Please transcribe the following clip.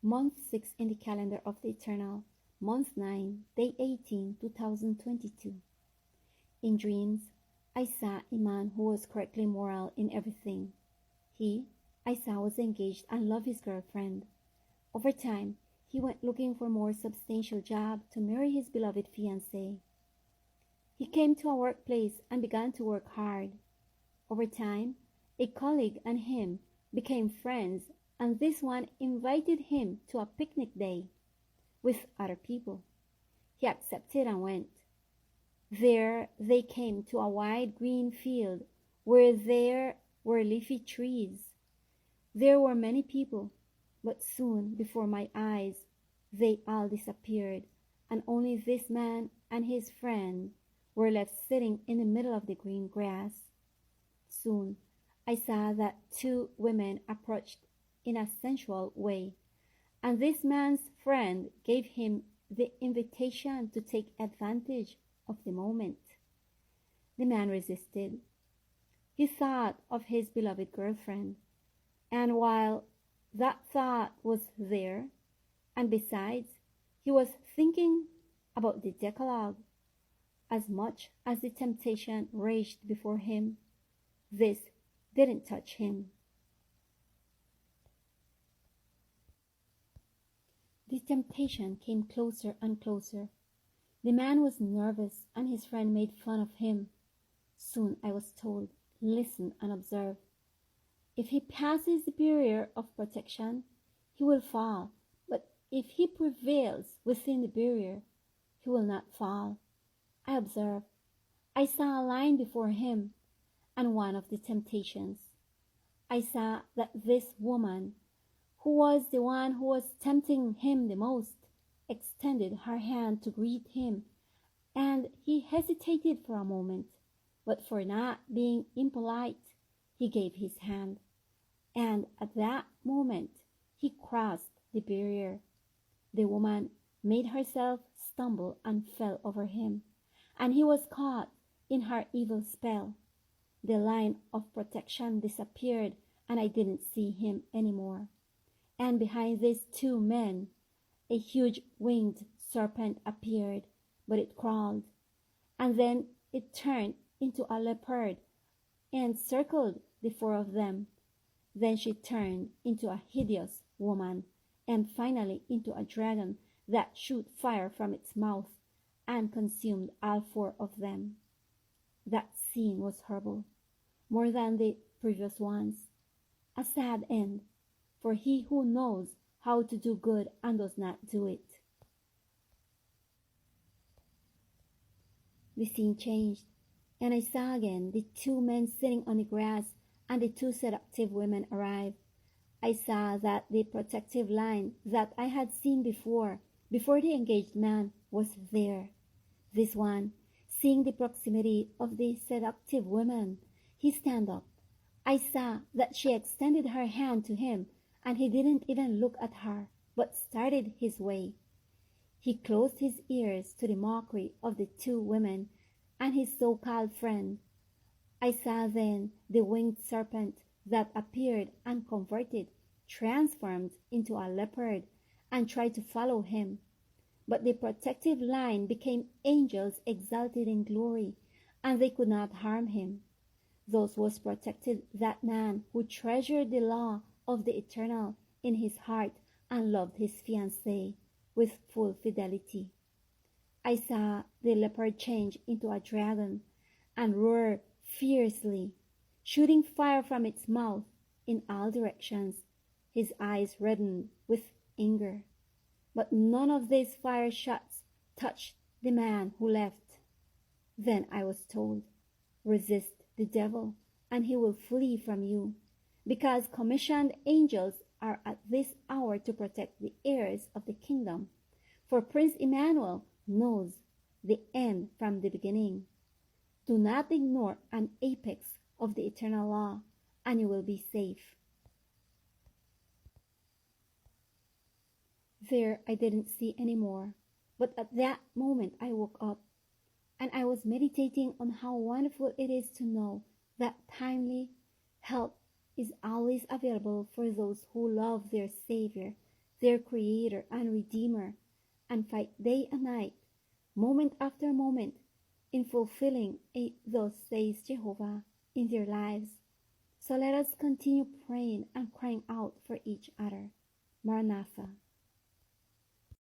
Month 6 in the calendar of the Eternal, Month 9, Day 18, 2022. In dreams, I saw a man who was correctly moral in everything. He, I saw, was engaged and loved his girlfriend. Over time, he went looking for a more substantial job to marry his beloved fiancée. He came to our workplace and began to work hard. Over time, a colleague and him became friends, and this one invited him to a picnic day with other people. He accepted and went. There they came to a wide green field where there were leafy trees. There were many people, but soon before my eyes they all disappeared, and only this man and his friend were left sitting in the middle of the green grass. Soon I saw that two women approached in a sensual way, and this man's friend gave him the invitation to take advantage of the moment. The man resisted. He thought of his beloved girlfriend, and while that thought was there, and besides, he was thinking about the Decalogue, as much as the temptation raged before him, this didn't touch him. The temptation came closer and closer. The man was nervous, and his friend made fun of him. Soon I was told, listen and observe. If he passes the barrier of protection, he will fall, but if he prevails within the barrier, he will not fall. I observed. I saw a line before him, and one of the temptations. I saw that this woman, who was the one who was tempting him the most, extended her hand to greet him, and he hesitated for a moment, but for not being impolite, he gave his hand, and at that moment he crossed the barrier. The woman made herself stumble and fell over him, and he was caught in her evil spell. The line of protection disappeared, and I didn't see him anymore. And behind these two men, a huge winged serpent appeared, but it crawled, and then it turned into a leopard and circled the four of them. Then she turned into a hideous woman, and finally into a dragon that shot fire from its mouth and consumed all four of them. That scene was horrible, more than the previous ones. A sad end for he who knows how to do good and does not do it. The scene changed, and I saw again the two men sitting on the grass, and the two seductive women arrive. I saw that the protective line that I had seen before the engaged man, was there. This one, seeing the proximity of the seductive woman, he stand up. I saw that she extended her hand to him, and he didn't even look at her, but started his way. He closed his ears to the mockery of the two women and his so-called friend. I saw then the winged serpent that appeared and converted, transformed into a leopard, and tried to follow him. But the protective line became angels exalted in glory, and they could not harm him. Thus was protected that man who treasured the law of the Eternal in his heart and loved his fiancée with full fidelity. I saw the leopard change into a dragon and roar fiercely, shooting fire from its mouth in all directions. His eyes reddened with anger. But none of these fire shots touched the man who left. Then I was told, resist the devil, and he will flee from you, because commissioned angels are at this hour to protect the heirs of the kingdom. For Prince Emmanuel knows the end from the beginning. Do not ignore an apex of the eternal law, and you will be safe. There I didn't see any more, but at that moment I woke up, and I was meditating on how wonderful it is to know that timely help is always available for those who love their Savior, their Creator and Redeemer, and fight day and night, moment after moment, in fulfilling thus says Jehovah in their lives. So let us continue praying and crying out for each other. Maranatha.